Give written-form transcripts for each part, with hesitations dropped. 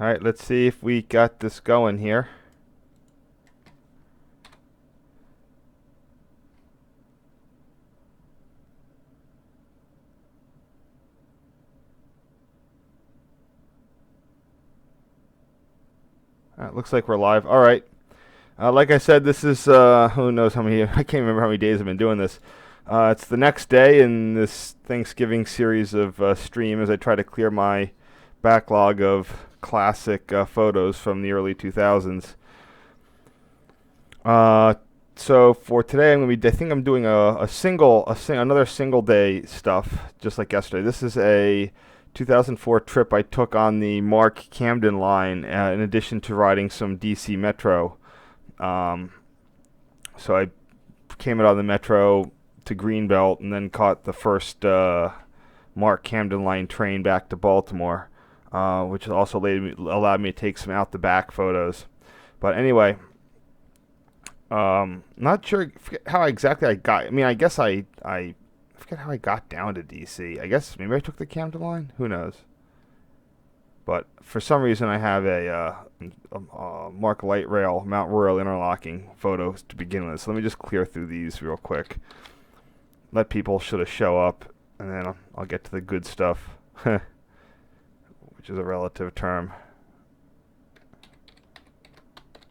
Alright, let's see if we got this going here. Looks like we're live. Alright. Like I said, this is, who knows how many, I can't remember how many days I've been doing this. It's the next day in this Thanksgiving series of stream as I try to clear my backlog of classic photos from the early 2000s. So for today, I think I'm doing another single day stuff, just like yesterday. This is a 2004 trip I took on the MARC Camden Line, in addition to riding some DC Metro. So I came out on the Metro to Greenbelt and then caught the first MARC Camden Line train back to Baltimore, which also allowed me to take some out the back photos. But anyway, not sure how exactly I got. I mean, I guess I forget how I got down to DC. I guess maybe I took the Camden Line. Who knows? But for some reason, I have a MARC Light Rail Mount Royal interlocking photo to begin with. So let me just clear through these real quick. Let people show up, and then I'll get to the good stuff, which is a relative term.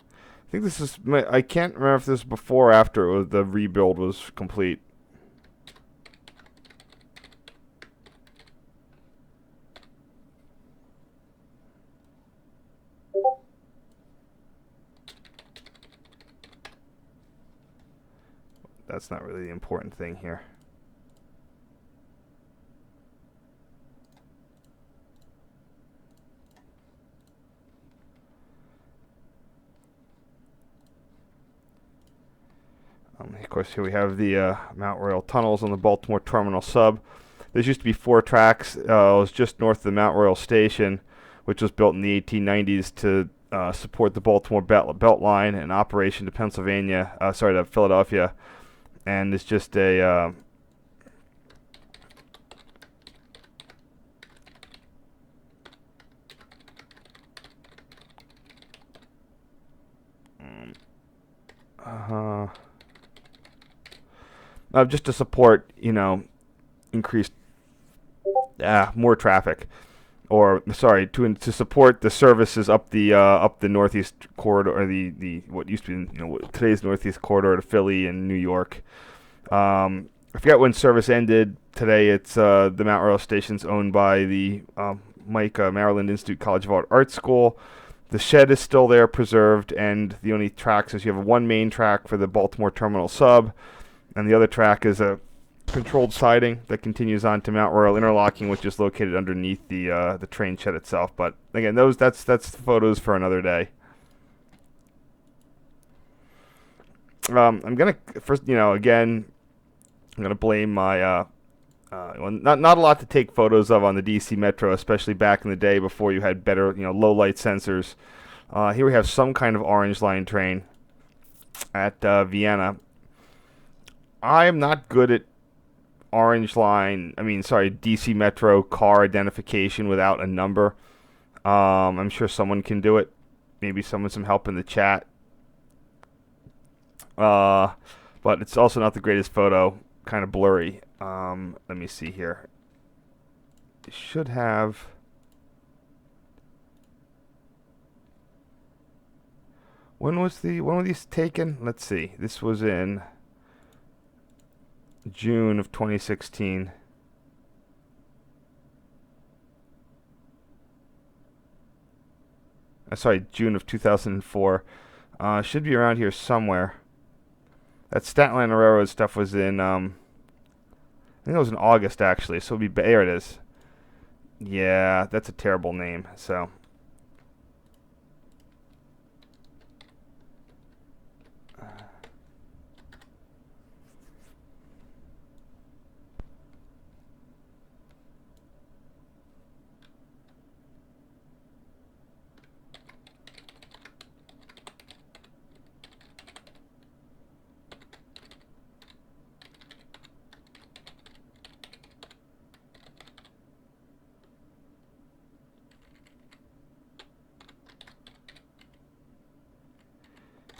I think this is. I can't remember if this was before or after the rebuild was complete. That's not really the important thing here. Of course, here we have the Mount Royal tunnels on the Baltimore Terminal sub. There used to be 4 tracks. It was just north of the Mount Royal station, which was built in the 1890s to support the Baltimore Belt Line and operation to to Philadelphia. And it's just a just to support, increased more traffic, or sorry, to support the services up the northeast corridor, or the what used to be today's northeast corridor to Philly and New York. I forget when service ended. Today, it's the Mount Royal station's owned by the MICA, Maryland Institute College of Art School. The shed is still there, preserved, and the only tracks is you have one main track for the Baltimore Terminal sub, and the other track is a controlled siding that continues on to Mount Royal interlocking, which is located underneath the train shed itself. But again, that's photos for another day. I'm gonna first, again, I'm gonna blame my not a lot to take photos of on the DC Metro, especially back in the day before you had better, low light sensors. Here we have some kind of orange line train at Vienna. I am not good at DC Metro car identification without a number. I'm sure someone can do it. Maybe some help in the chat. But it's also not the greatest photo. Kind of blurry. Let me see here. It should have. When were these taken? Let's see. This was in June of 2016. Sorry, June of 2004. Should be around here somewhere. That Staten Island Railroad stuff was in, I think it was in August, actually. So there it is. Yeah, that's a terrible name, so.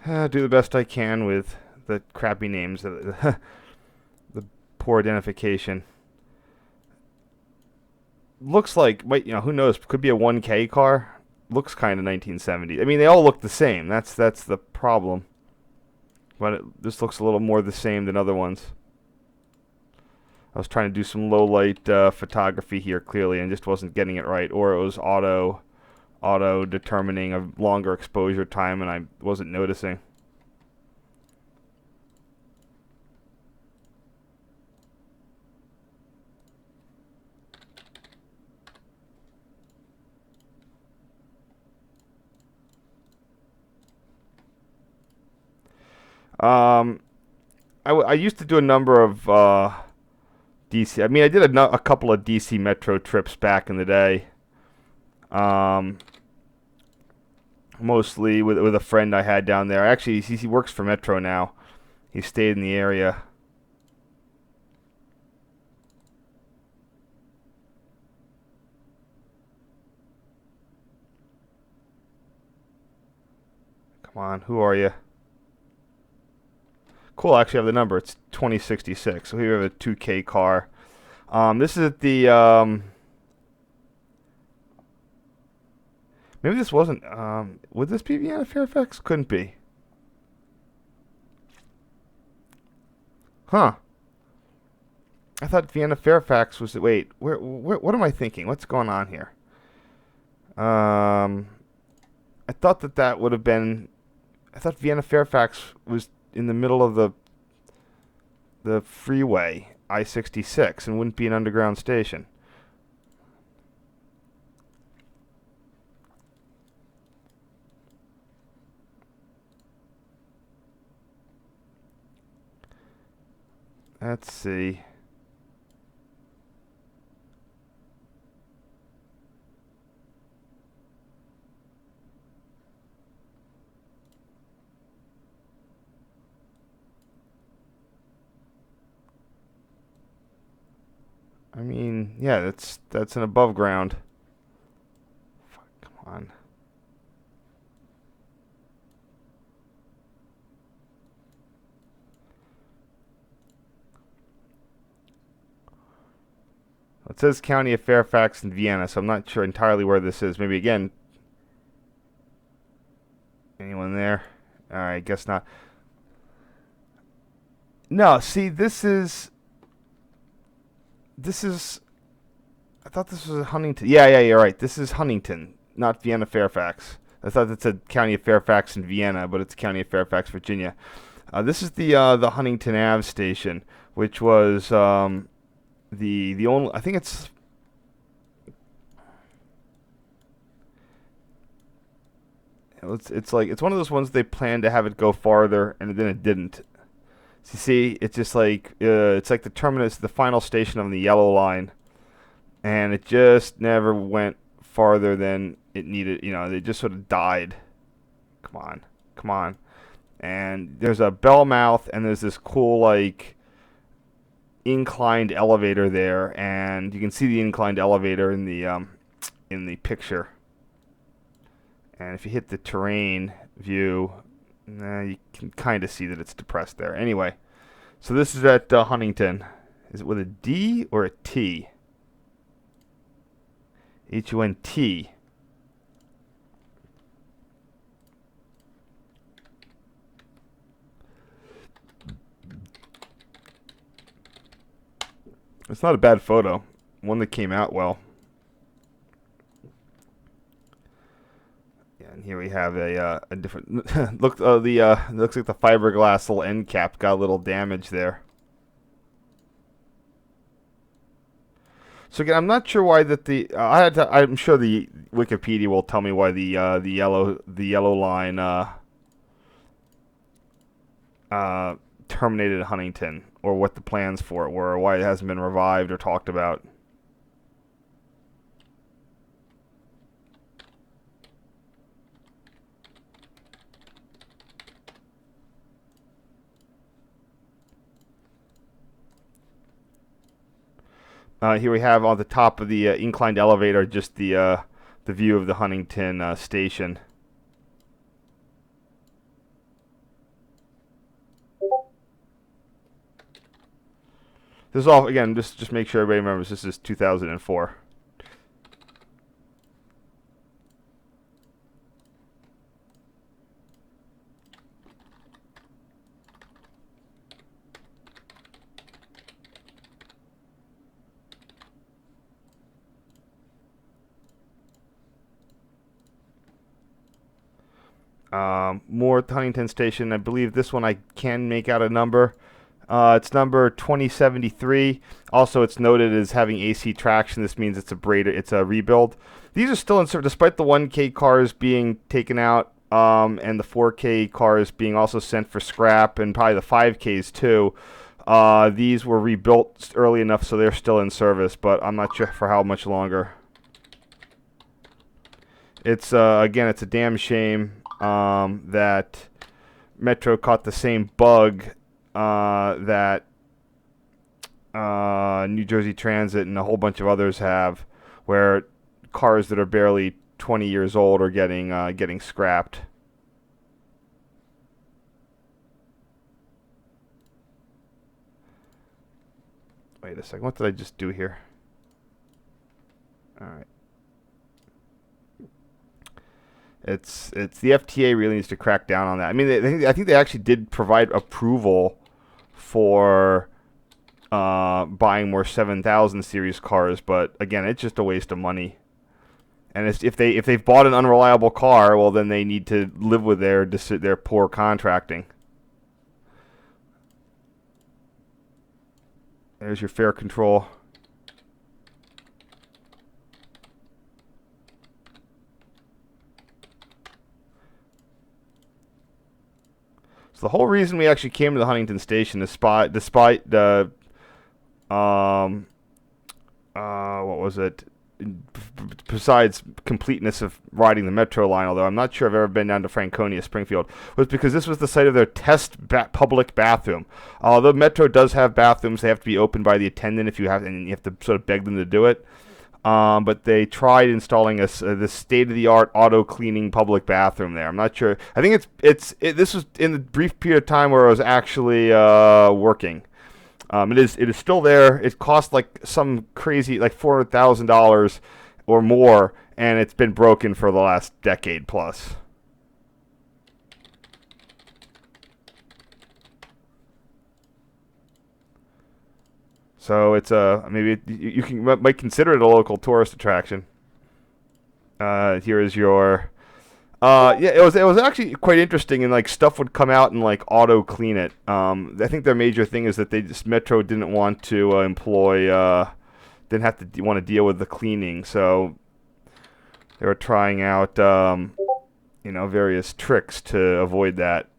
Do the best I can with the crappy names, the poor identification. Looks like, who knows? Could be a 1K car. Looks kind of 1970. I mean, they all look the same. That's the problem. But this looks a little more the same than other ones. I was trying to do some low light photography here clearly and just wasn't getting it right, or it was auto determining a longer exposure time and I wasn't noticing. I used to do a number of DC. I mean, I did a couple of DC Metro trips back in the day. Mostly with a friend I had down there. Actually, he works for Metro now. He stayed in the area. Come on, who are you? Cool, I actually have the number. It's 2066. So here we have a 2K car. This is at the... maybe this wasn't... would this be Vienna Fairfax? Couldn't be. Huh. I thought Vienna Fairfax was... Wait, what am I thinking? What's going on here? I thought that would have been... I thought Vienna Fairfax was in the middle of the freeway, I-66, and wouldn't be an underground station. Let's see. I mean, yeah, that's an above ground. Fuck, come on. It says County of Fairfax and Vienna, so I'm not sure entirely where this is. Maybe again. Anyone there? Alright, guess not. No, see, this is... I thought this was Huntington. Yeah, you're right. This is Huntington, not Vienna Fairfax. I thought it said County of Fairfax and Vienna, but it's County of Fairfax, Virginia. This is the Huntington Ave station, which was the only. I think it's it's one of those ones they planned to have it go farther, and then it didn't. So you see, it's just like it's like the terminus, the final station on the yellow line, and it just never went farther than it needed. They just sort of died. Come on. And there's a bell mouth, and there's this cool like inclined elevator there, and you can see the inclined elevator in the picture. And if you hit the terrain view, you can kind of see that it's depressed there. Anyway, so this is at Huntington. Is it with a D or a T? H-U-N-T. It's not a bad photo. One that came out well. And here we have a different look. Looks like the fiberglass little end cap got a little damage there. So again, I'm not sure why that I'm sure the Wikipedia will tell me why the yellow line terminated at Huntington, or what the plans for it were, or why it hasn't been revived or talked about. Here we have on the top of the inclined elevator just the view of the Huntington station. This is all, again, just make sure everybody remembers this is 2004. More at the Huntington station. I believe this one I can make out a number. It's number 2073. Also, it's noted as having AC traction. This means it's a rebuild. These are still in service, despite the 1K cars being taken out, and the 4K cars being also sent for scrap, and probably the 5Ks too. These were rebuilt early enough, so they're still in service, but I'm not sure for how much longer. It's again, it's a damn shame that Metro caught the same bug that New Jersey Transit and a whole bunch of others have, where cars that are barely 20 years old are getting scrapped. Wait a second, what did I just do here? All right. It's the FTA really needs to crack down on that. I mean, I think they actually did provide approval for buying more 7000 series cars, but again, it's just a waste of money. And if they've bought an unreliable car, well, then they need to live with their poor contracting. There's your fare control. So the whole reason we actually came to the Huntington station, despite the what was it? Besides completeness of riding the Metro line, although I'm not sure I've ever been down to Franconia, Springfield, was because this was the site of their test public bathroom. Although Metro does have bathrooms, they have to be opened by the attendant and you have to sort of beg them to do it. But they tried installing this state-of-the-art auto-cleaning public bathroom there. I'm not sure. I think this was in the brief period of time where it was actually working. It is still there. It cost like some crazy, like $400,000 or more, and it's been broken for the last decade plus. So it's maybe you might consider it a local tourist attraction. Here is your yeah, it was actually quite interesting, and like stuff would come out and like auto clean it. I think their major thing is that Metro didn't want to didn't have to want to deal with the cleaning, so they were trying out various tricks to avoid that.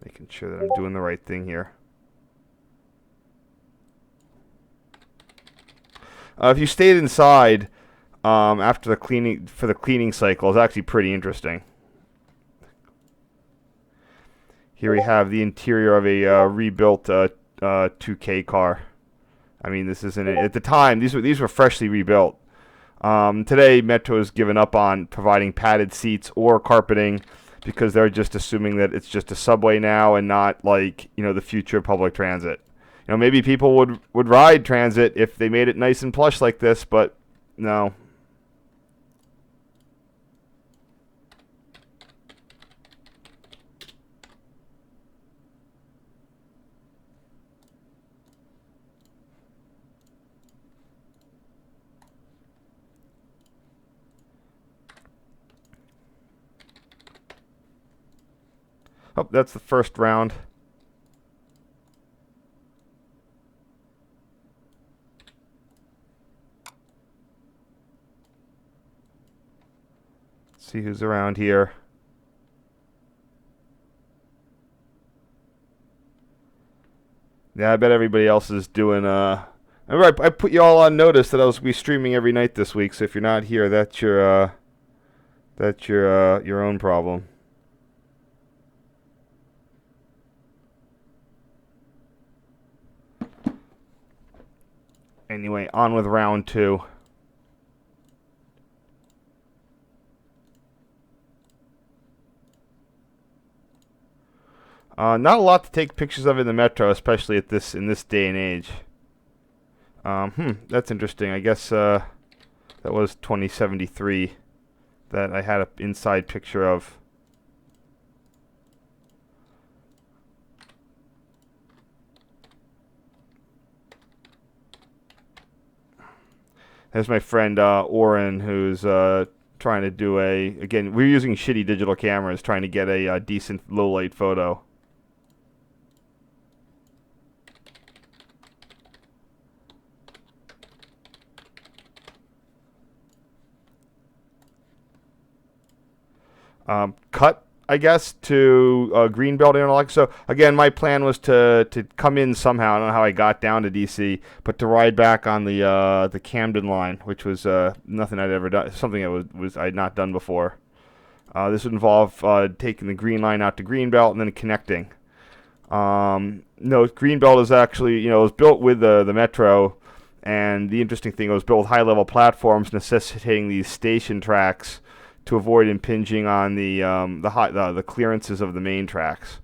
Making sure that I'm doing the right thing here. If you stayed inside after the cleaning cycle, it's actually pretty interesting. Here we have the interior of a rebuilt 2K car. I mean, this isn't at the time. These were freshly rebuilt. Today, Metro has given up on providing padded seats or carpeting, because they're just assuming that it's just a subway now and not like, the future of public transit. Maybe people would ride transit if they made it nice and plush like this, but no. Oh, that's the first round. Let's see who's around here. Yeah, I bet everybody else is doing remember, I put you all on notice that I was be streaming every night this week, so if you're not here, that's your own problem. Anyway, on with round 2. Not a lot to take pictures of in the metro, especially at this in this day and age. That's interesting. I guess that was 2073 that I had an inside picture of. There's my friend Oren, who's trying to do again, we're using shitty digital cameras, trying to get a decent low light photo. Cut, I guess, to Greenbelt and so again, my plan was to come in somehow. I don't know how I got down to DC, but to ride back on the Camden Line, which was nothing I'd ever done, something that was I'd not done before. This would involve taking the Green Line out to Greenbelt and then connecting. No, Greenbelt is actually, it was built with the metro, and the interesting thing, it was built with high-level platforms necessitating these station tracks to avoid impinging on the clearances of the main tracks.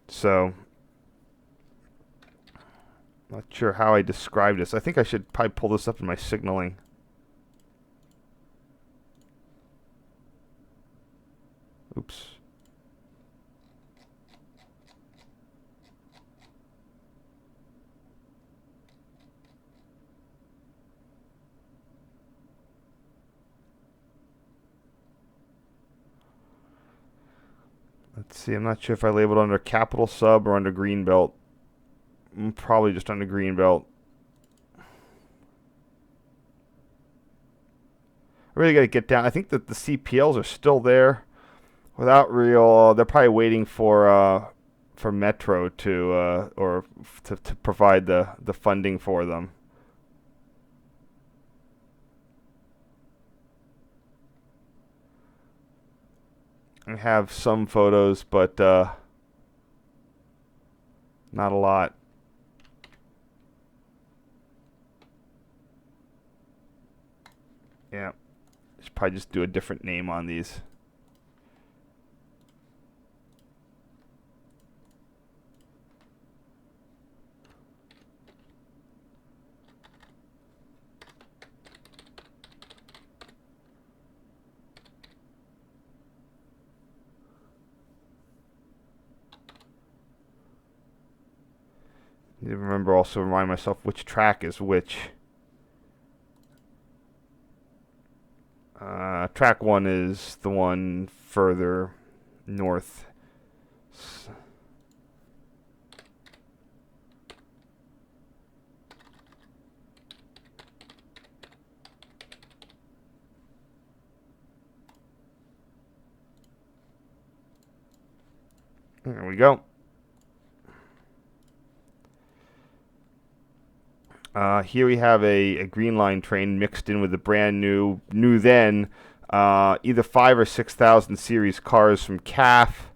So, not sure how I describe this. I think I should probably pull this up in my signaling. Oops. Let's see, I'm not sure if I labeled under capital sub or under Greenbelt. Probably just under Greenbelt. I really got to get down. I think that the CPLs are still there. Without real, they're probably waiting for Metro to provide the funding for them. I have some photos, but not a lot. Yeah, should probably just do a different name on these. Need to remember, also remind myself which track is which. Track 1 is the one further north. There we go. Here we have a Green Line train mixed in with the brand new then, either 5,000 or 6,000 series cars from CAF.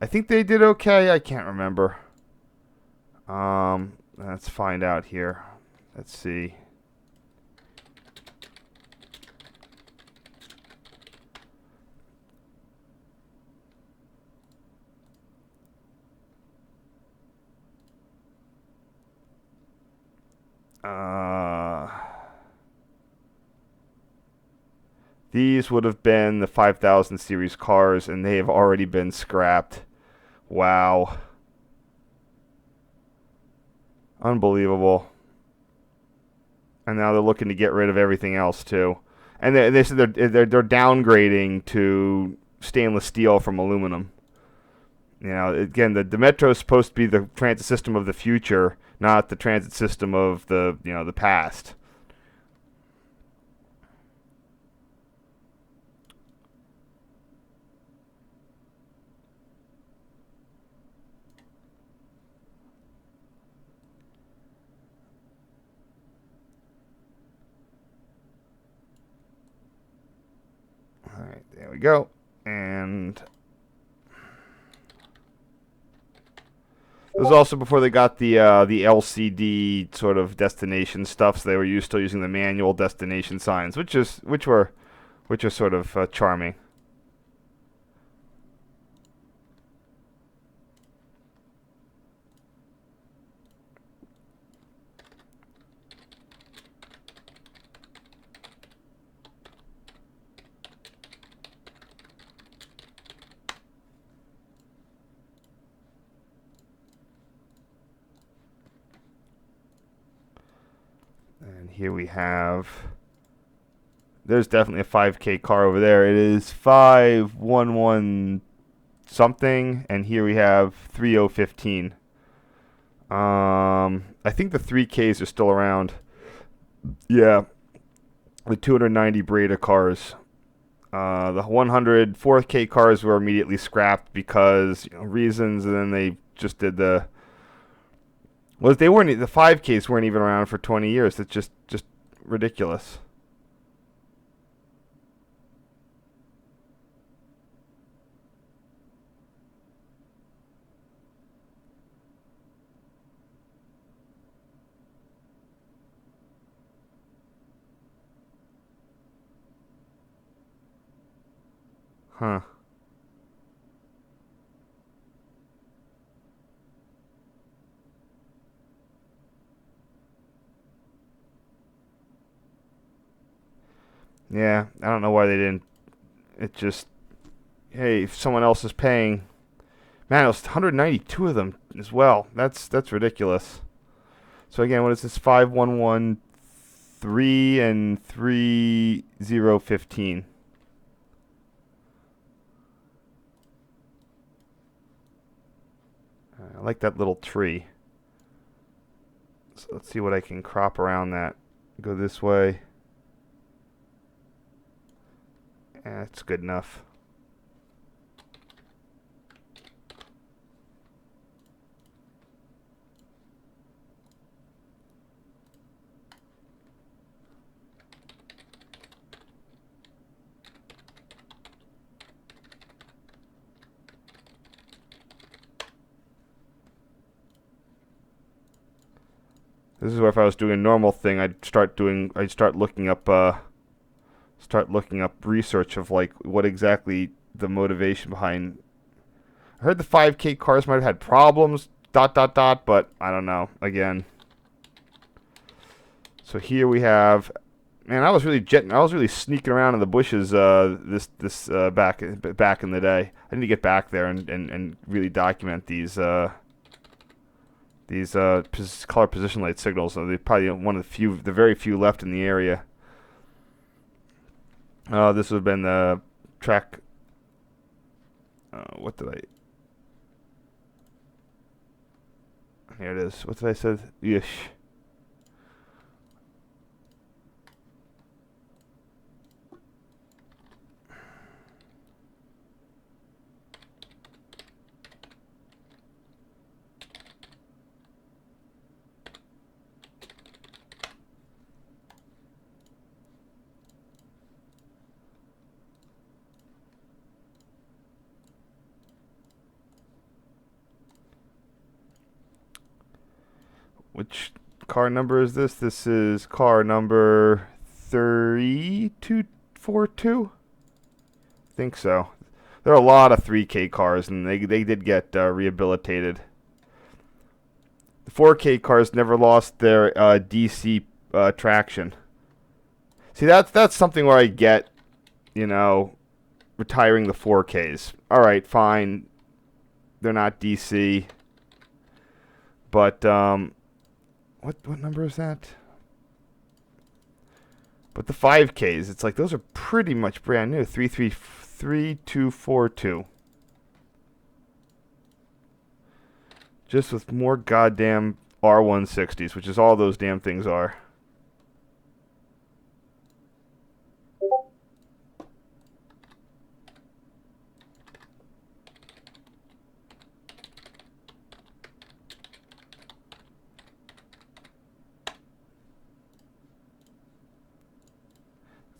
I think they did okay. I can't remember. Let's find out here. Let's see. These would have been the 5,000 series cars, and they have already been scrapped. Wow. Unbelievable. And now they're looking to get rid of everything else too. And they said they're downgrading to stainless steel from aluminum. Again, the metro is supposed to be the transit system of the future, not the transit system of the past. All right, there we go. And it was also before they got the LCD sort of destination stuff, so they were still using the manual destination signs, which are sort of charming. And here we have, there's definitely a 5K car over there. It is 511 something, and here we have 3015. I think the 3Ks are still around. Yeah, the 290 Breda cars. The 100 4K cars were immediately scrapped because reasons, and then they just did the. Well, they weren't. The 5Ks weren't even around for 20 years. It's just ridiculous. Huh. Yeah, I don't know why they didn't. It just, hey, if someone else is paying, man, it was 192 of them as well. That's ridiculous. So again, what is this? 5113 and 3015. I like that little tree. So let's see what I can crop around that. Go this way. That's good enough. This is where if I was doing a normal thing, I'd start looking up research of like what exactly the motivation behind. I heard the 5K cars might have had problems, but I don't know. Again, so here we have, man, I was really sneaking around in the bushes this back in the day. I need to get back there and really document these color position light signals. So they're probably one of the very few left in the area. This would have been the track. What did I? Here it is. What did I say? Yeesh. Which car number is this? This is car number 3242. I think so. There are a lot of 3K cars, and they did get rehabilitated. The 4K cars never lost their DC traction. See, that's something where I get, retiring the 4Ks. All right, fine. They're not DC, but what number is that? But the 5Ks, it's like those are pretty much brand new. 3242. Just with more goddamn R160s, which is all those damn things are.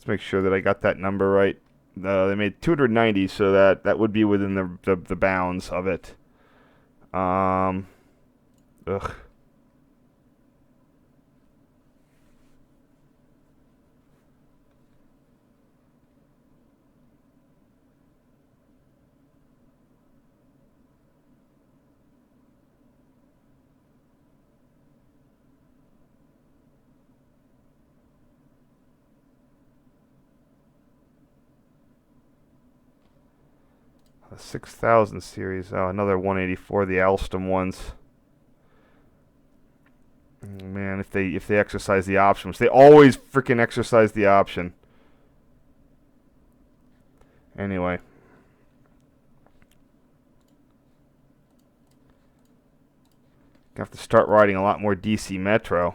Make sure that I got that number right. They made 290, so that would be within the bounds of it. Ugh. The 6000 series. Oh, another 184, the Alstom ones. Man, if they exercise the option, which they always freaking exercise the option. Anyway. Gonna have to start riding a lot more DC Metro.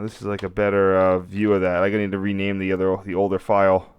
This is like a better view of that. I need to rename the older file.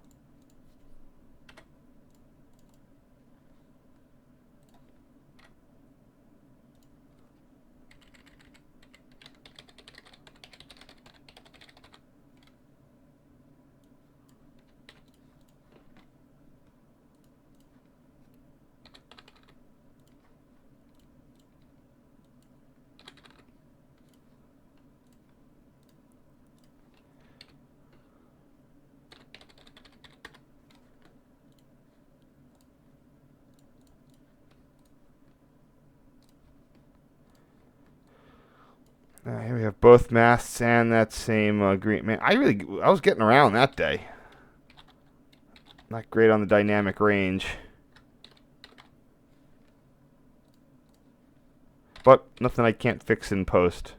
Here we have both masts and that same green. Man, I was getting around that day. Not great on the dynamic range. But nothing I can't fix in post.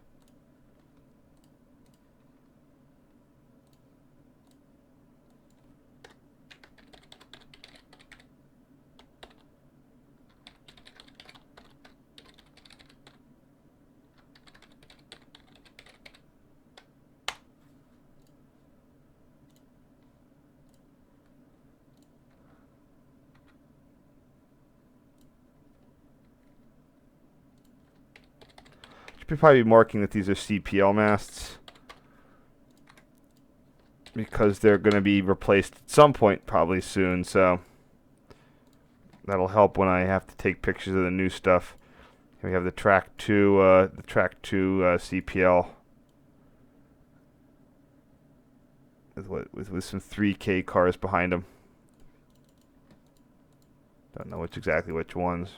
Should probably be marking that these are CPL masts, because they're going to be replaced at some point probably soon, so that'll help when I have to take pictures of the new stuff. Here we have the Track 2 CPL with some 3K cars behind them. Don't know exactly which ones.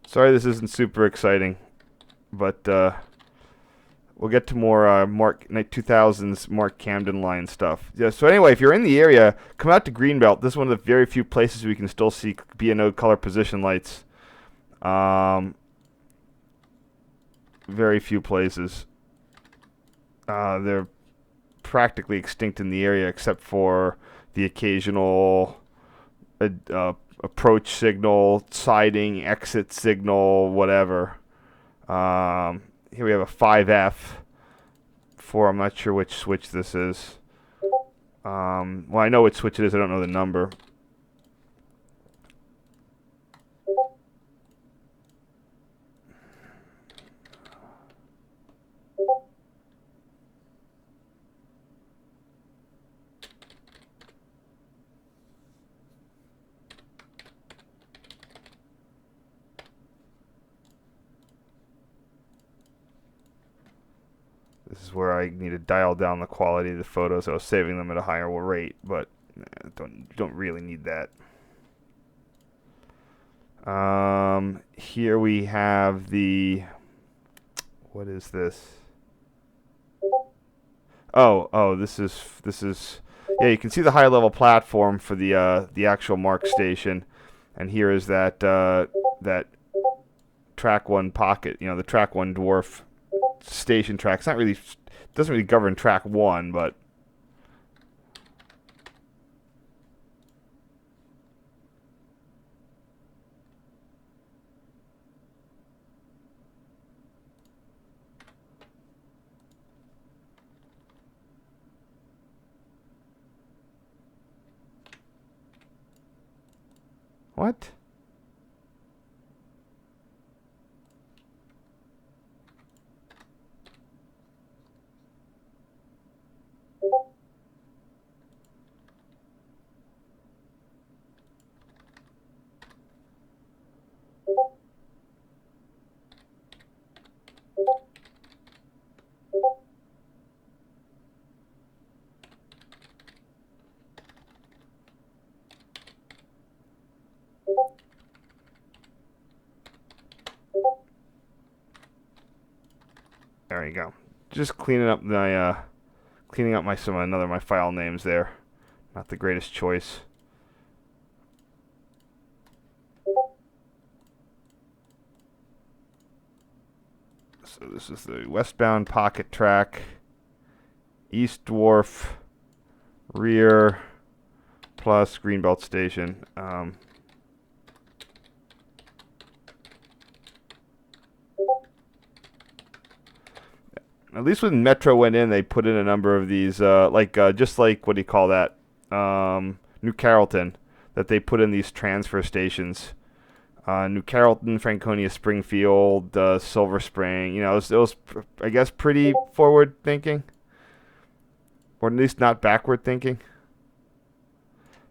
Sorry this isn't super exciting, but we'll get to more MARC 2000s MARC Camden Line stuff. Yeah. So anyway, if you're in the area, come out to Greenbelt. This is one of the very few places we can still see B&O color position lights. Very few places. They're practically extinct in the area, except for the occasional approach signal, siding, exit signal, whatever. Here we have a 5F for, I'm not sure which switch this is. Well, I know which switch it is, I don't know the number. This is where I need to dial down the quality of the photos. I was saving them at a higher rate, but don't really need that. Here we have the, what is this? Oh, this is yeah, you can see the high level platform for the actual MARC station, and here is that that Track 1 pocket, the Track 1 dwarf station track. It's not really, doesn't really govern Track 1, but what? go. Just cleaning up my my file names there. Not the greatest choice. So this is the westbound pocket track, East Dwarf, rear, plus Greenbelt station. At least when Metro went in, they put in a number of these, just like, what do you call that? New Carrollton, that they put in these transfer stations. New Carrollton, Franconia, Springfield, Silver Spring. You know, it was, I guess, pretty forward thinking, or at least not backward thinking.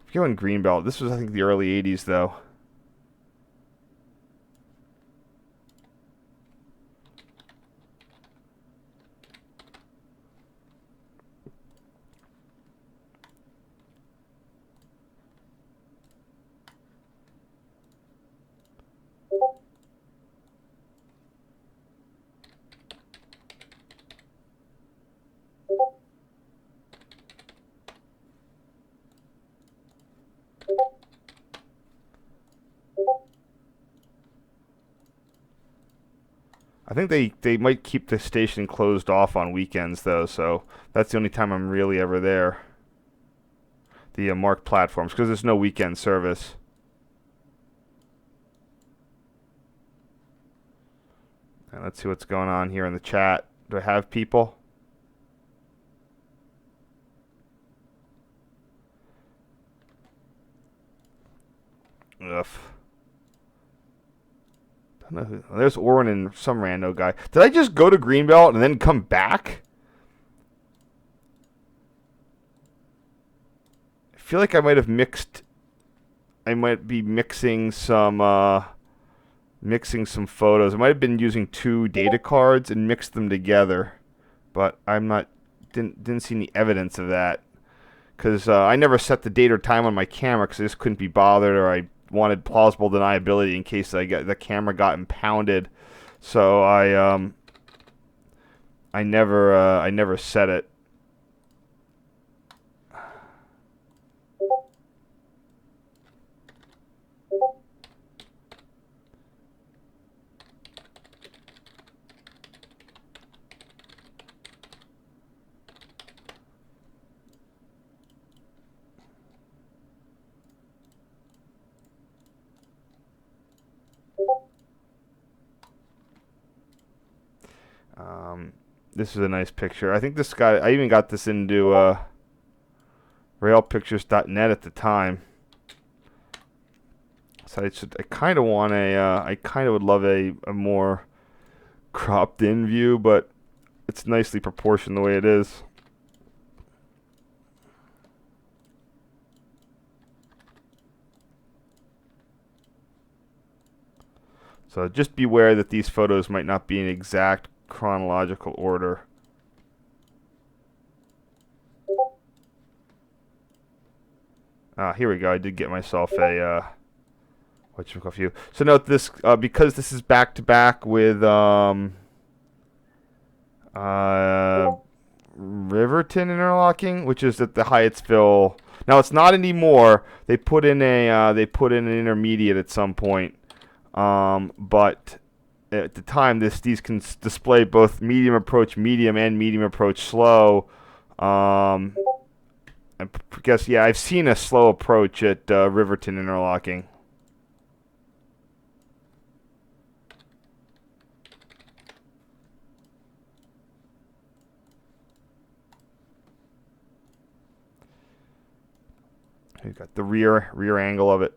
If you go in Greenbelt, this was, I think, the early 80s, though. I think they might keep the station closed off on weekends, though, so that's the only time I'm really ever there. The MARC platforms, because there's no weekend service. And let's see what's going on here in the chat. Do I have people? Ugh. I don't know who, there's Orrin and some rando guy. Did I just go to Greenbelt and then come back? I feel like I might have mixed. I might be mixing some photos. I might have been using two data cards and mixed them together, but I'm not. Didn't see any evidence of that, because I never set the date or time on my camera because I just couldn't be bothered, or I wanted plausible deniability in case the camera got impounded. So I never set it. This is a nice picture. I think this guy, I even got this into railpictures.net at the time. So I kind of want I kind of would love a more cropped in view, but it's nicely proportioned the way it is. So just beware that these photos might not be in exact chronological order. Here we go. I did get myself a whatchamacallit. So note this, because this is back to back with Riverton interlocking, which is at the Hyattsville. Now it's not anymore. They put in an intermediate at some point, but at the time, these can display both medium approach medium and medium approach slow. I guess, yeah, I've seen a slow approach at Riverton interlocking. You've got the rear angle of it.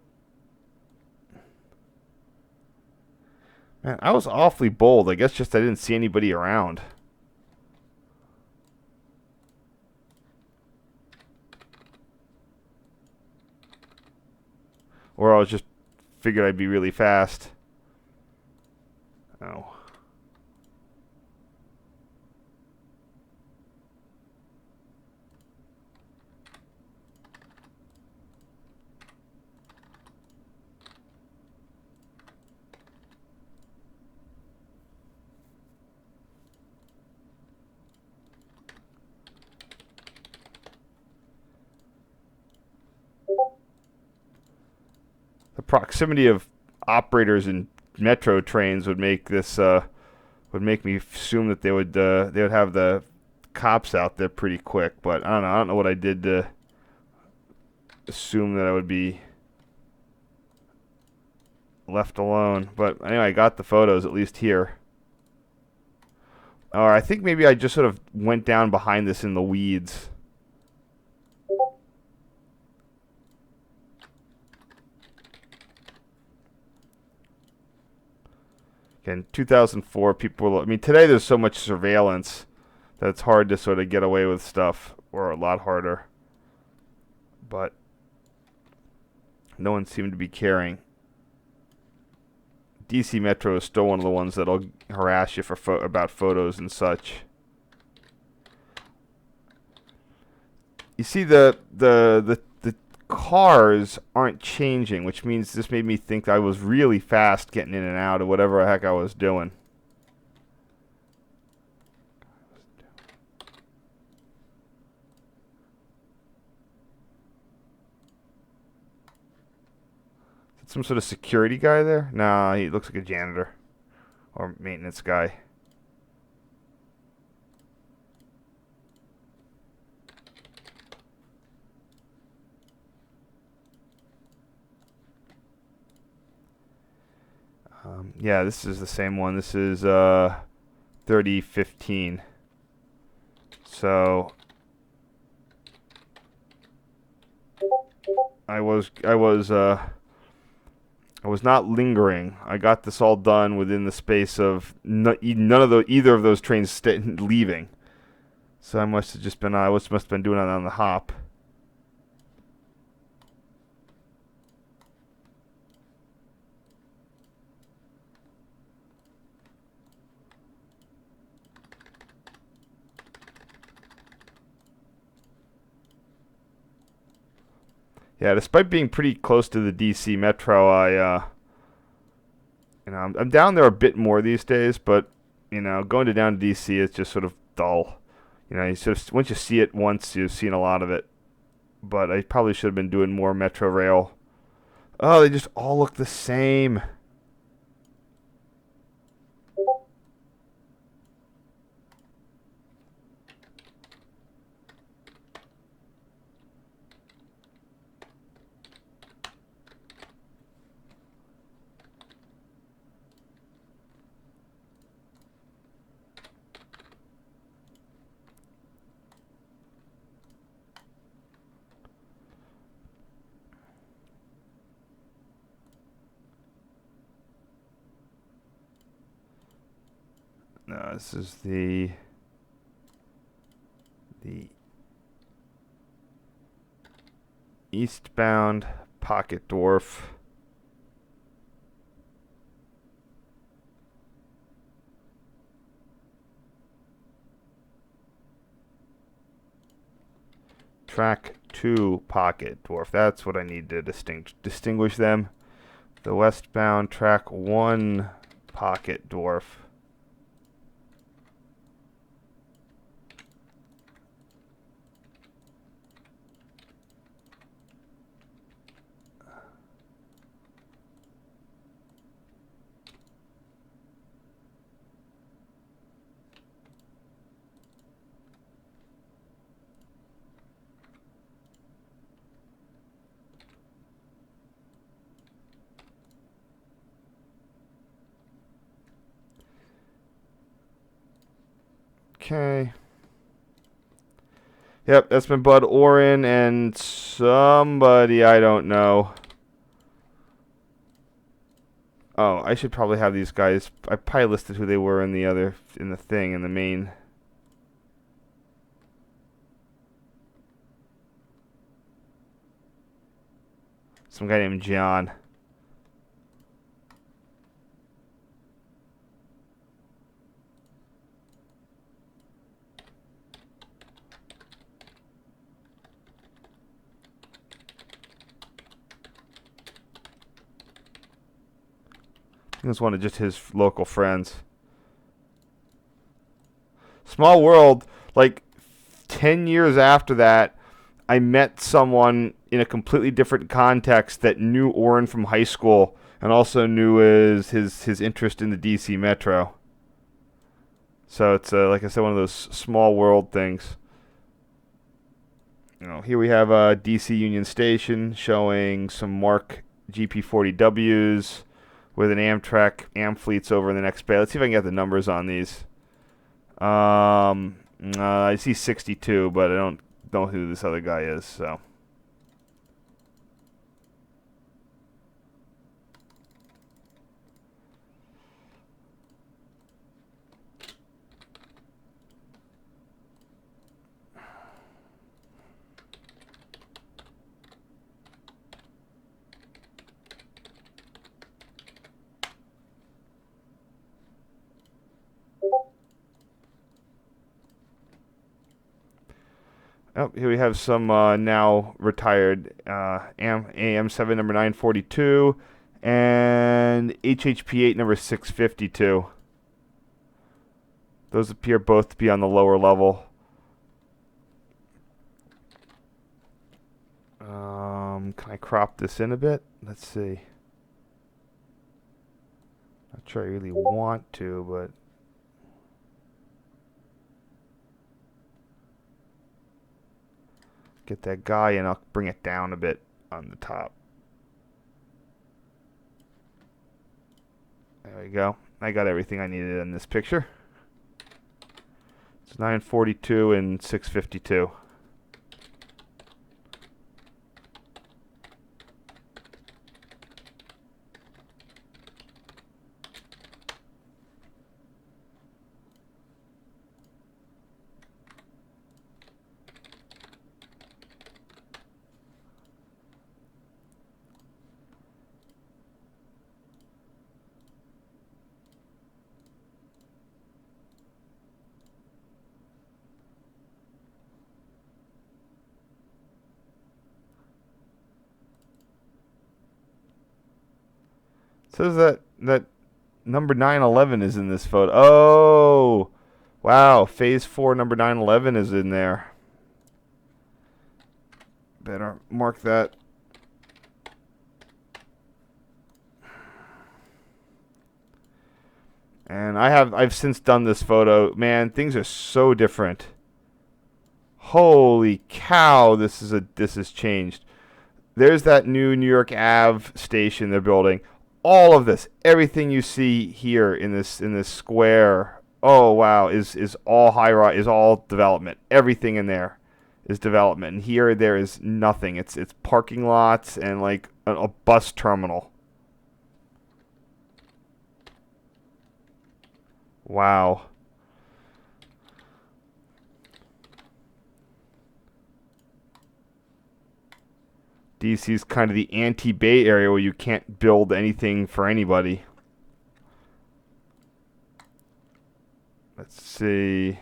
Man, I was awfully bold. I guess just I didn't see anybody around. Or I was just figured I'd be really fast. Oh. the proximity of operators in metro trains would make this would make me assume that they would have the cops out there pretty quick. But I don't know. I don't know what I did to assume that I would be left alone. But anyway, I got the photos at least here. Or I think maybe I just sort of went down behind this in the weeds. Again, 2004, people were, I mean, today there's so much surveillance that it's hard to sort of get away with stuff, or a lot harder. But no one seemed to be caring. DC Metro is still one of the ones that'll harass you for about photos and such. You see, the cars aren't changing, which means this made me think I was really fast getting in and out of whatever the heck I was doing. Some sort of security guy there? Nah, he looks like a janitor or maintenance guy. Yeah, this is the same one. This is 3015. So I was not lingering. I got this all done within the space of either of those trains leaving. So I must have just been must have been doing it on the hop. Yeah, despite being pretty close to the DC Metro, I'm down there a bit more these days, but, going down to DC is just sort of dull. You sort of, once you see it once, you've seen a lot of it. But I probably should have been doing more Metro Rail. Oh, they just all look the same. No, this is the eastbound Pocket Dwarf. Track 2 Pocket Dwarf. That's what I need to distinguish them. The westbound Track 1 Pocket Dwarf. Okay. Yep, that's been Bud Oren and somebody I don't know. Oh, I should probably have these guys. I probably listed who they were in the main. Some guy named John. He was one of just his local friends. Small world, like 10 years after that, I met someone in a completely different context that knew Orrin from high school and also knew his interest in the DC Metro. So it's like I said, one of those small world things. Here we have DC Union Station showing some MARC GP40Ws with an Amtrak Amfleets over in the next bay. Let's see if I can get the numbers on these. I see 62, but I don't know who this other guy is, so. Oh, here we have some now retired AM7 number 942 and HHP8 number 652. Those appear both to be on the lower level. Can I crop this in a bit? Let's see. Not sure I really want to, but get that guy and I'll bring it down a bit on the top. There we go. I got everything I needed in this picture. It's 942 and 652. Says that number 911 is in this photo. Oh, wow! Phase 4 number 911 is in there. Better mark that. And I've since done this photo. Man, things are so different. Holy cow! This is changed. There's that new New York Ave station they're building. All of this, everything you see here in this square, oh wow, is all high rise, is all development. Everything in there is development. And here there is nothing. It's parking lots and like a bus terminal. Wow. DC's kind of the anti-Bay Area where you can't build anything for anybody. Let's see.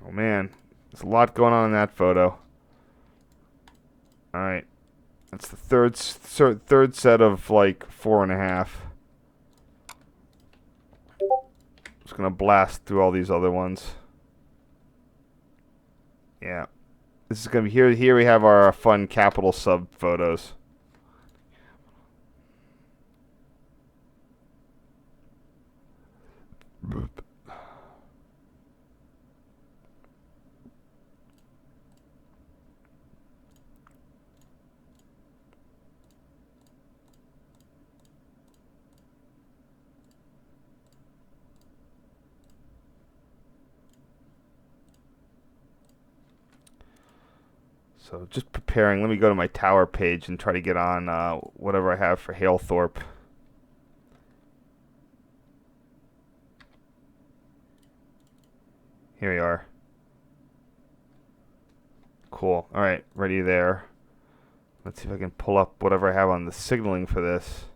Oh man, there's a lot going on in that photo. All right, that's the third set of like 4.5. Just gonna blast through all these other ones. Yeah, this is gonna be here. Here we have our fun capital sub photos. So just preparing. Let me go to my tower page and try to get on whatever I have for Halethorpe. Here we are. Cool. All right, ready there. Let's see if I can pull up whatever I have on the signaling for this.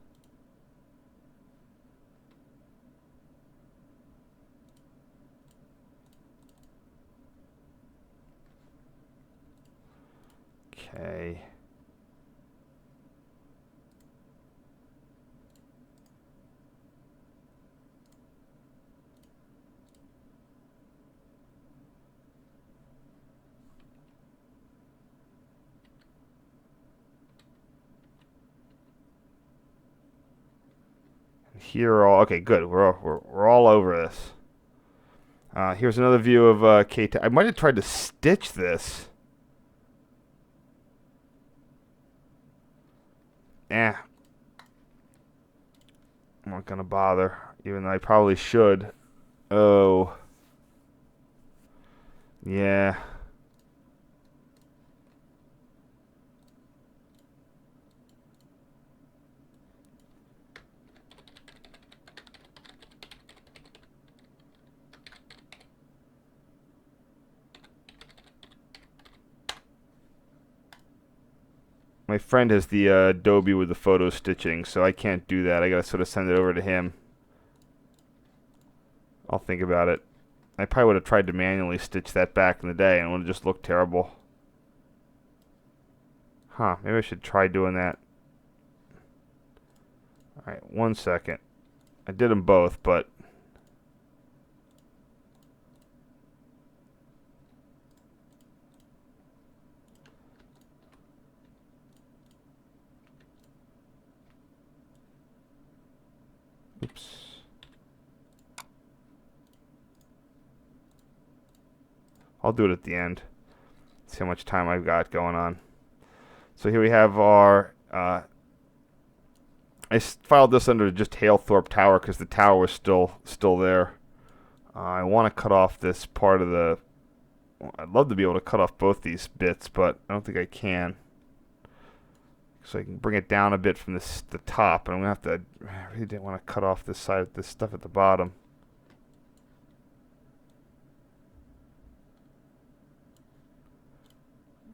Okay. Here, all okay. Good. We're all over this. Here's another view of K. I might have tried to stitch this. I'm not gonna bother, even though I probably should. Oh, yeah. My friend has the Adobe with the photo stitching, so I can't do that. I gotta sort of send it over to him. I'll think about it. I probably would have tried to manually stitch that back in the day, and it would have just looked terrible. Huh, maybe I should try doing that. Alright, 1 second. I did them both, but... Oops. I'll do it at the end. See how much time I've got going on. So here we have our... I filed this under just Halethorpe Tower because the tower was still there. I want to cut off this part of the... I'd love to be able to cut off both these bits, but I don't think I can. So I can bring it down a bit from the top, and I'm going to have to... I really didn't want to cut off this side, this stuff at the bottom.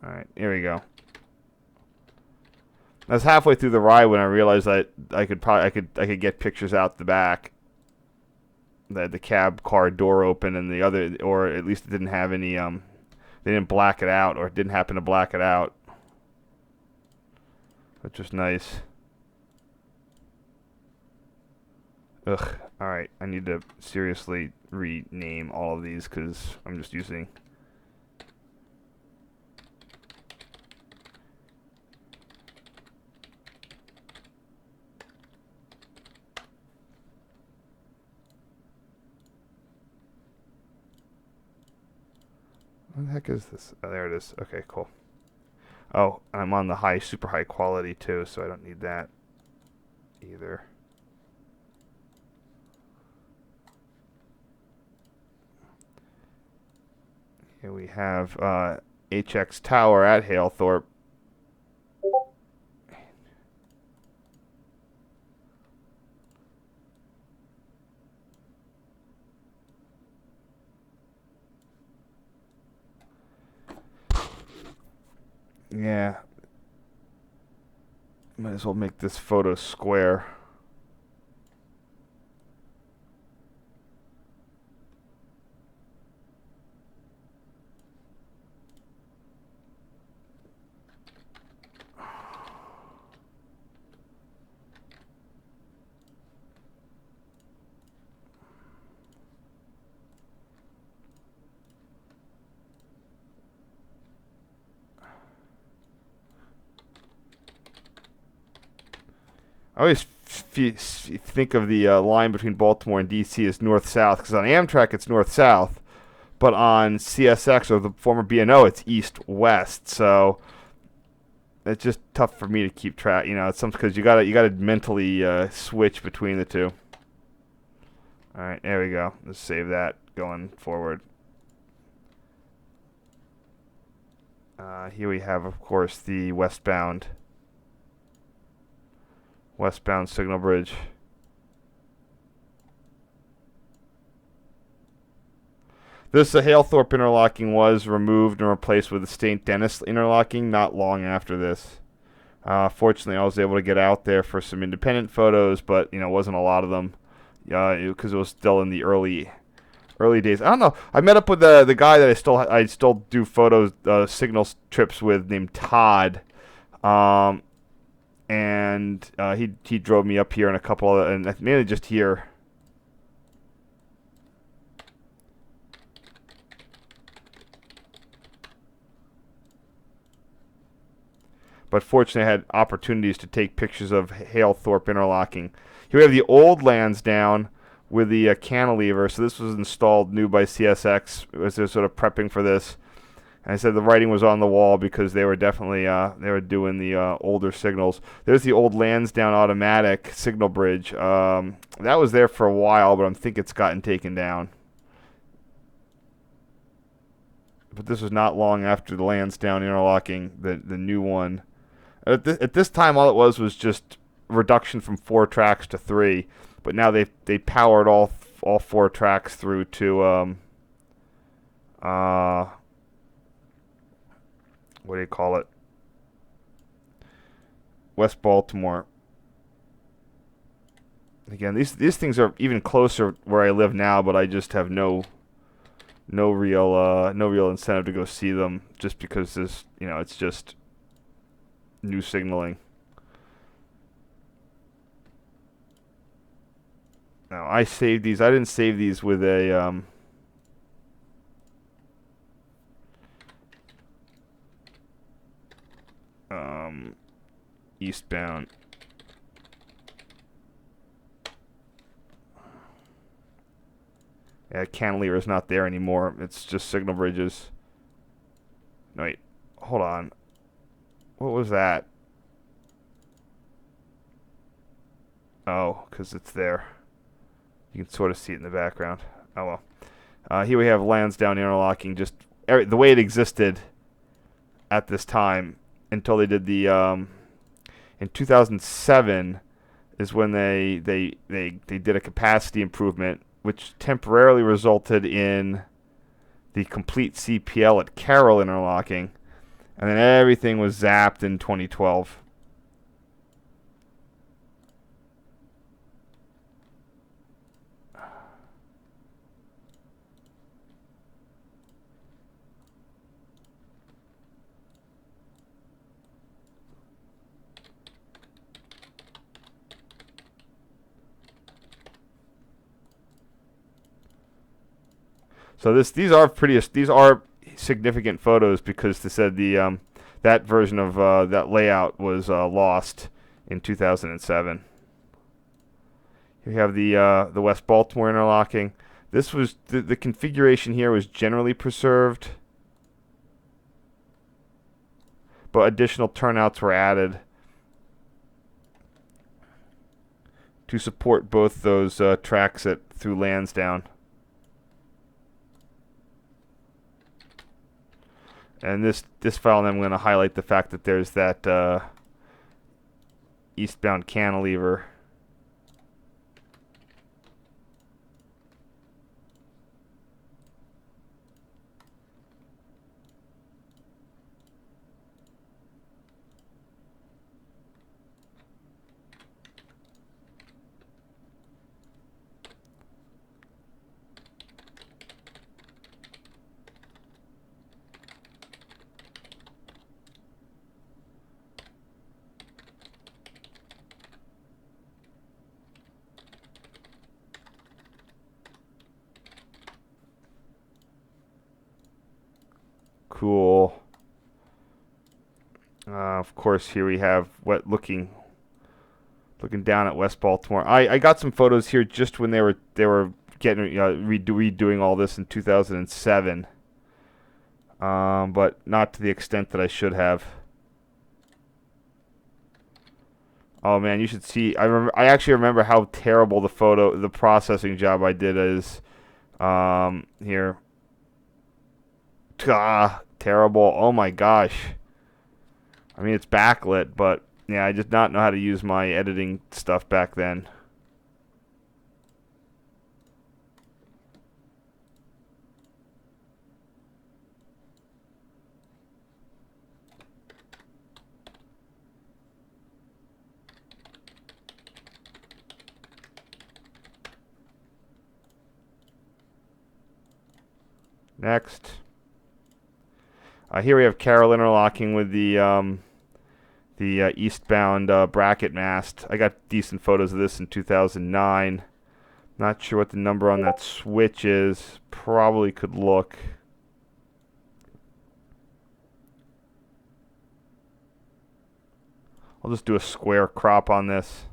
Alright, here we go. I was halfway through the ride when I realized that I could get pictures out the back. The cab car door open and the other, or at least it didn't have any they didn't black it out, or it didn't happen to black it out, which was nice. Ugh. All right, I need to seriously rename all of these because I'm just using. What the heck is this? Oh, there it is. Okay, cool. Oh, I'm on the super high quality too, so I don't need that either. Here we have HX Tower at Halethorpe. Yeah. Might as well make this photo square. I always think of the line between Baltimore and DC as north-south, because on Amtrak it's north-south, but on CSX, or the former B&O, it's east-west. So it's just tough for me to keep track. You know, it's something because you gotta mentally switch between the two. All right, there we go. Let's save that going forward. Here we have, of course, the westbound signal bridge. This Halethorpe interlocking was removed and replaced with the St. Denis interlocking not long after this. Fortunately, I was able to get out there for some independent photos, but it wasn't a lot of them because it was still in the early days. I don't know. I met up with the guy that I still do photos signal trips with, named Todd, and he drove me up here and a couple of, and mainly just here. But fortunately, I had opportunities to take pictures of Halethorpe interlocking. Here we have the old Lansdowne with the cantilever. So this was installed new by CSX as they're sort of prepping for this. And I said the writing was on the wall because they were definitely they were doing the older signals. There's the old Lansdowne automatic signal bridge. That was there for a while, but I think it's gotten taken down. But this was not long after the Lansdowne interlocking, the new one. At this time, all it was just reduction from 4 tracks to 3. But now they powered all 4 tracks through to what do you call it? West Baltimore. Again, these things are even closer where I live now, but I just have no real incentive to go see them, just because it's just new signaling. Now I saved these. I didn't save these with a eastbound. Yeah, cantilever is not there anymore. It's just signal bridges. No, wait, hold on. What was that? Oh, because it's there. You can sort of see it in the background. Oh well. Here we have Lansdowne interlocking, just the way it existed at this time until they did the in 2007 is when they did a capacity improvement, which temporarily resulted in the complete CPL at Carroll interlocking, and then everything was zapped in 2012. So these are significant photos, because they said the that version of that layout was lost in 2007. Here we have the West Baltimore interlocking. This was the configuration here was generally preserved, but additional turnouts were added to support both those tracks through Lansdowne. And this file, I'm going to highlight the fact that there's that eastbound cantilever. Cool. Of course, here we have looking down at West Baltimore. I got some photos here just when they were getting redoing all this in 2007, but not to the extent that I should have. Oh man, you should see. I actually remember how terrible the processing job I did is. Here. Terrible. Oh my gosh. I mean, it's backlit, but yeah, I did not know how to use my editing stuff back then. Next. Here we have Carroll interlocking with the eastbound bracket mast. I got decent photos of this in 2009. Not sure what the number on that switch is. Probably could look. I'll just do a square crop on this.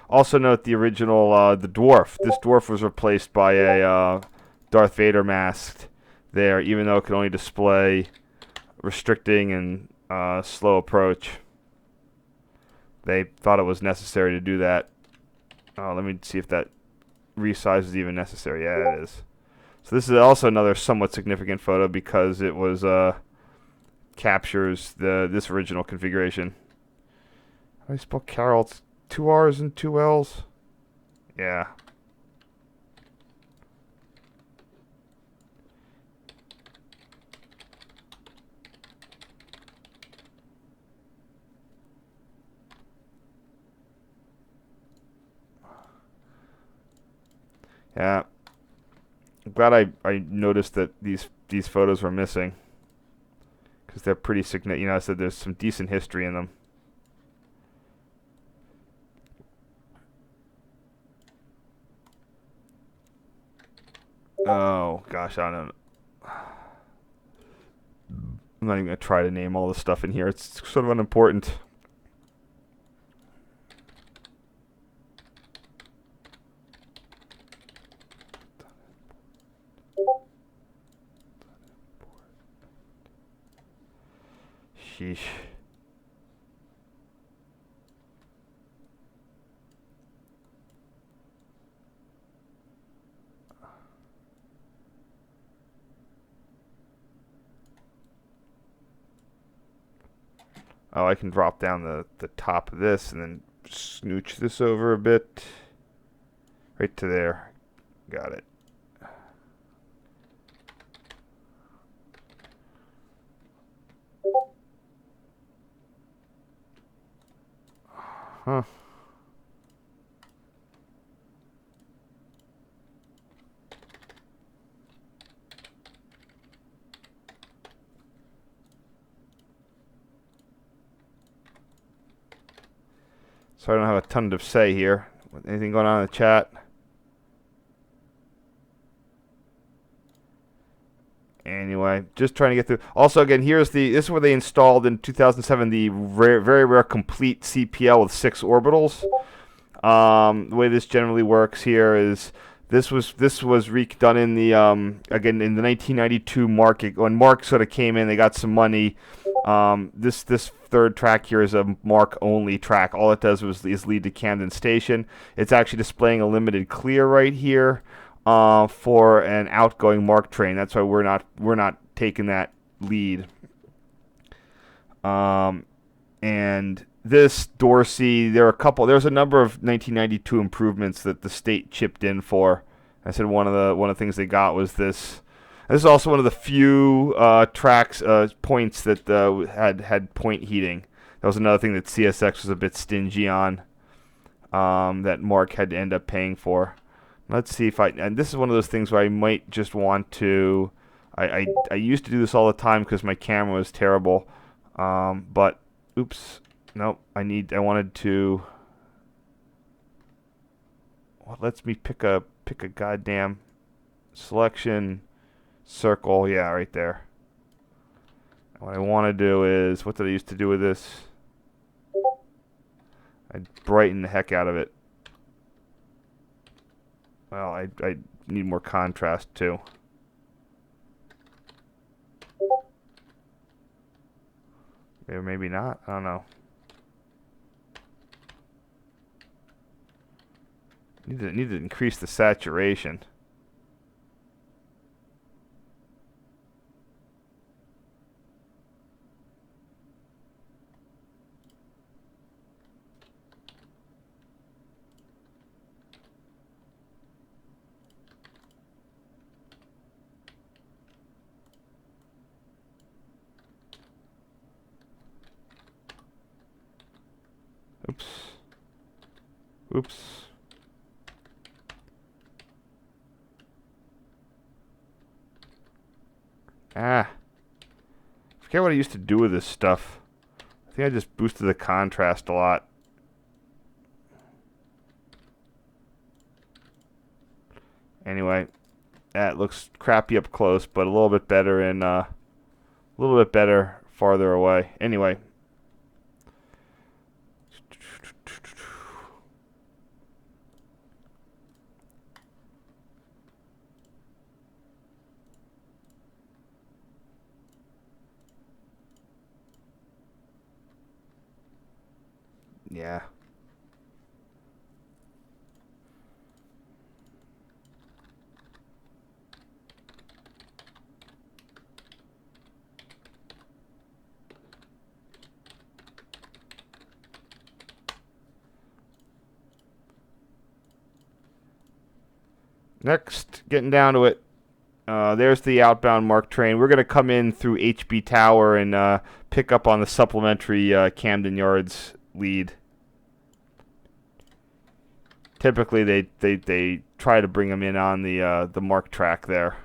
Also note the original, the dwarf. This dwarf was replaced by a Darth Vader mask there, even though it could only display restricting and slow approach. They thought it was necessary to do that. Oh, let me see if that resize is even necessary. Yeah, it is. So this is also another somewhat significant photo because it was captures this original configuration. How do I spell Carroll? It's 2 R's and 2 L's. Yeah. Yeah. I'm glad I noticed that these photos were missing. Because they're pretty significant. You know, I said there's some decent history in them. Oh, gosh, I don't know. I'm not even going to try to name all the stuff in here. It's sort of unimportant. Sheesh. Oh, I can drop down the top of this and then scooch this over a bit. Right to there. Got it. Huh. So I don't have a ton to say here. Anything going on in the chat? Anyway, just trying to get through. Also, again, this is where they installed in 2007 the very rare complete CPL with 6 orbitals. The way this generally works here is this was done in the again in the 1992 MARC. When MARC sort of came in, they got some money. This third track here is a MARC only track. All it does is lead to Camden Station. It's actually displaying a limited clear right here for an outgoing MARC train. That's why we're not taking that lead. And this Dorsey, there's a number of 1992 improvements that the state chipped in for. I said one of the things they got was this. This is also one of the few points that had point heating. That was another thing that CSX was a bit stingy on. That MARC had to end up paying for. Let's see if and this is one of those things where I might just want to. I used to do this all the time because my camera was terrible. But oops. Nope, I wanted to. What lets me pick a goddamn selection circle? Yeah, right there. And what I want to do is, what did I used to do with this? I'd brighten the heck out of it. Well, I need more contrast too. Maybe not. I don't know. Need to increase the saturation. Oops. Oops. Ah. I forget what I used to do with this stuff. I think I just boosted the contrast a lot. Anyway, that looks crappy up close, but a little bit better farther away. Anyway. Yeah. Next, getting down to it. There's the outbound MARC train. We're going to come in through HB Tower and pick up on the supplementary Camden Yards lead. Typically, they try to bring them in on the MARC track there.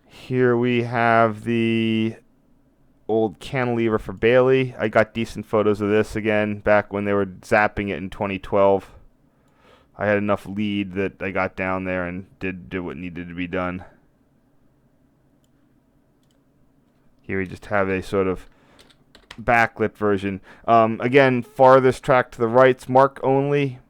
Here we have the old cantilever for Bailey. I got decent photos of this again back when they were zapping it in 2012. I had enough lead that I got down there and did what needed to be done. Here we just have a sort of backlit version. Again, farthest track to the right's MARC only.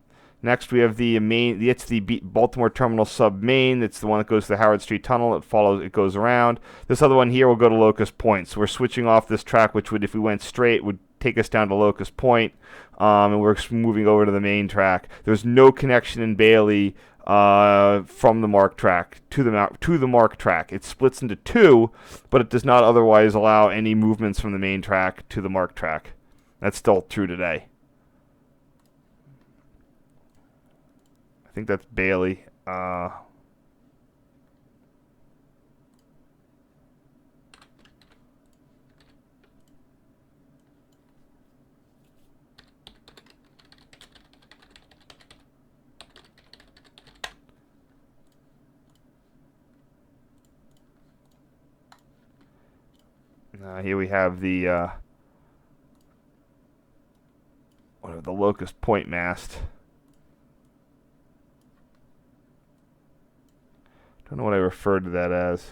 Next, we have the main. It's the Baltimore Terminal Sub Main. It's the one that goes to the Howard Street Tunnel. It goes around. This other one here will go to Locust Point. So we're switching off this track, which would, if we went straight, would take us down to Locust Point. And we're moving over to the main track. There's no connection in Bailey from the MARC track to the MARC track. It splits into two, but it does not otherwise allow any movements from the main track to the MARC track. That's still true today. I think that's Bailey. Here we have the Locust Point mast. Don't know what I referred to that as.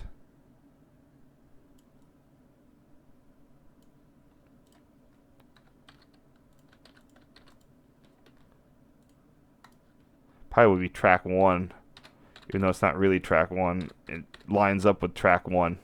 Probably would be track 1, even though it's not really track 1. It lines up with track 1.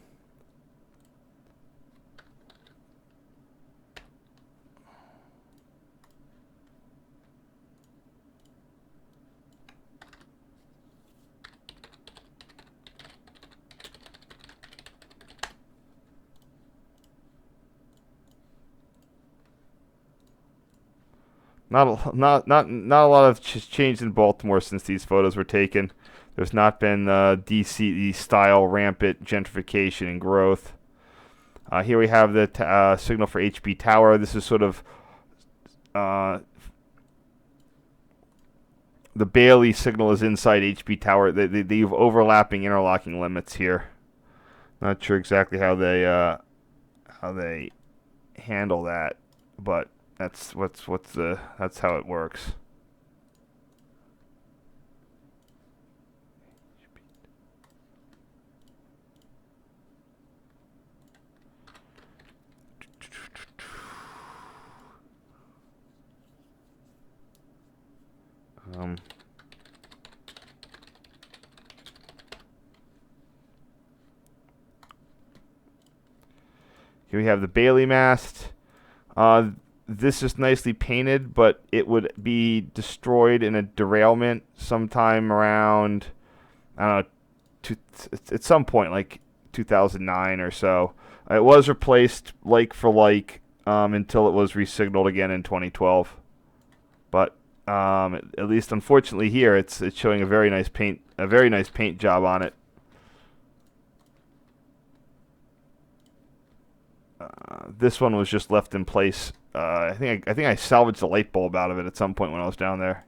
Not a lot of changed in Baltimore since these photos were taken. There's not been DC style rampant gentrification and growth. Here we have the signal for HB Tower. This is sort of the Bailey signal is inside HB Tower. They have overlapping interlocking limits here. Not sure exactly how they handle that, but that's how it works. Here we have the Bailey mast. This is nicely painted, but it would be destroyed in a derailment sometime around, I don't know, at some point, like 2009 or so. It was replaced like for like until it was resignaled again in 2012. But At least, unfortunately, here it's showing a very nice paint job on it. This one was just left in place. I think I salvaged the light bulb out of it at some point when I was down there.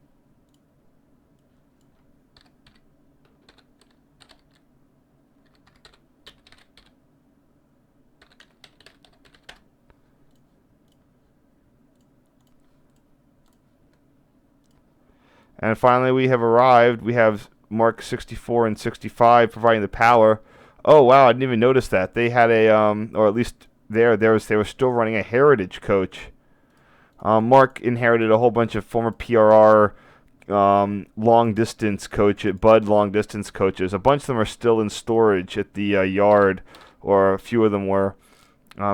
And finally, we have arrived. We have MARC 64 and 65 providing the power. Oh wow, I didn't even notice that. They had a or at least they were still running a heritage coach. MARC inherited a whole bunch of former PRR long distance long distance coaches. A bunch of them are still in storage at the yard, or a few of them were.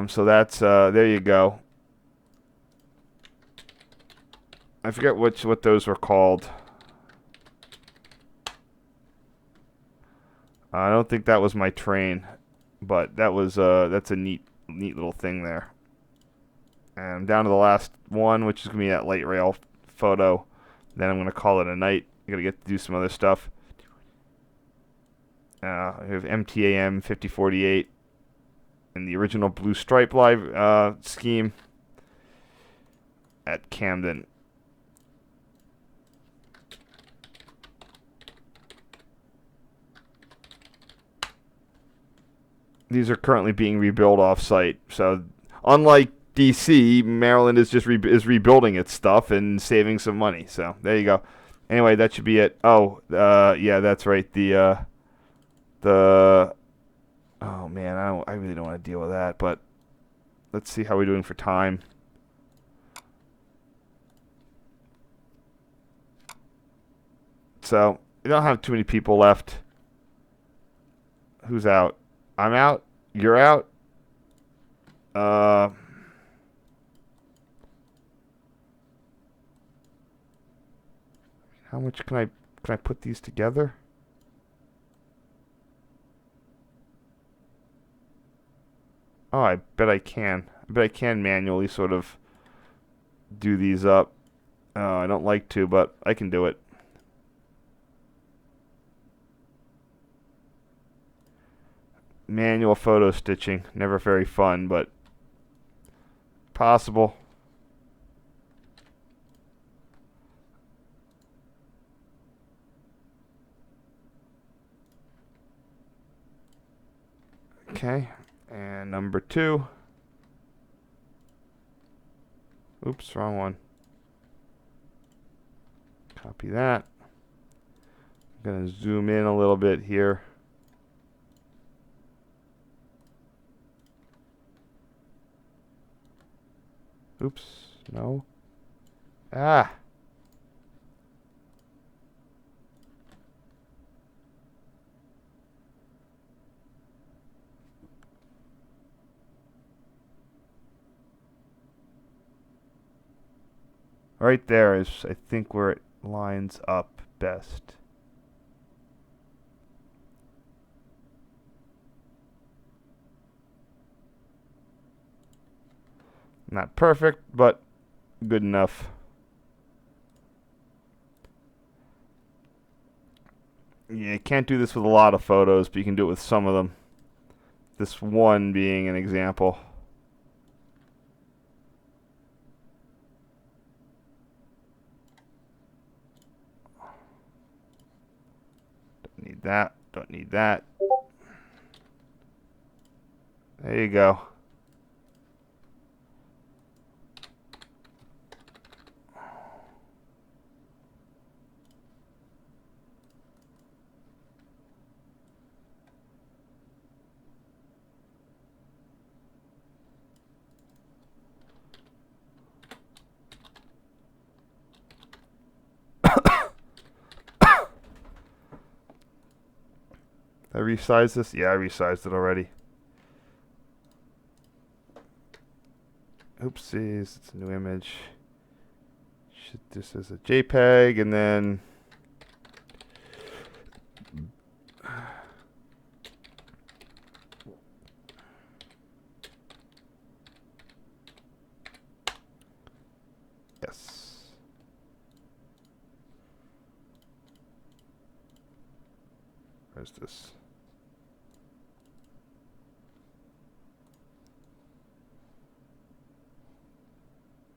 So that's there you go. I forget what those were called. I don't think that was my train, but that's a neat little thing there. And down to the last one, which is gonna be that light rail photo. Then I'm gonna call it a night. I gotta get to do some other stuff. We have MTAM 5048 in the original Blue Stripe live scheme at Camden. These are currently being rebuilt off-site. So, unlike DC, Maryland is just is rebuilding its stuff and saving some money. So there you go. Anyway, that should be it. Oh, yeah, that's right. Oh man, I really don't want to deal with that. But let's see how we're doing for time. So we don't have too many people left. Who's out? I'm out. You're out. How much can I put these together? Oh, I bet I can. I bet I can manually sort of do these up. I don't like to, but I can do it. Manual photo stitching. Never very fun, but possible. Okay, and number 2. Oops, wrong one. Copy that. I'm going to zoom in a little bit here. Oops, no. Ah! Right there is, I think, where it lines up best. Not perfect, but good enough. Yeah, you can't do this with a lot of photos, but you can do it with some of them. This one being an example. Don't need that. Don't need that. There you go. I resized this? Yeah, I resized it already. Oopsies, it's a new image. Shoot this as a JPEG, and then yes. Where's this?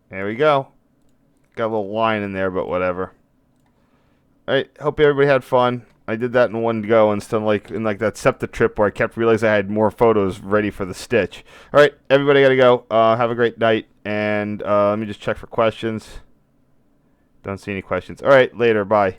There we go. Got a little line in there, but whatever. Alright, hope everybody had fun. I did that in one go instead of like in like that SEPTA trip where I kept realizing I had more photos ready for the stitch. Alright, everybody gotta go. Have a great night, and let me just check for questions. Don't see any questions. Alright, later, bye.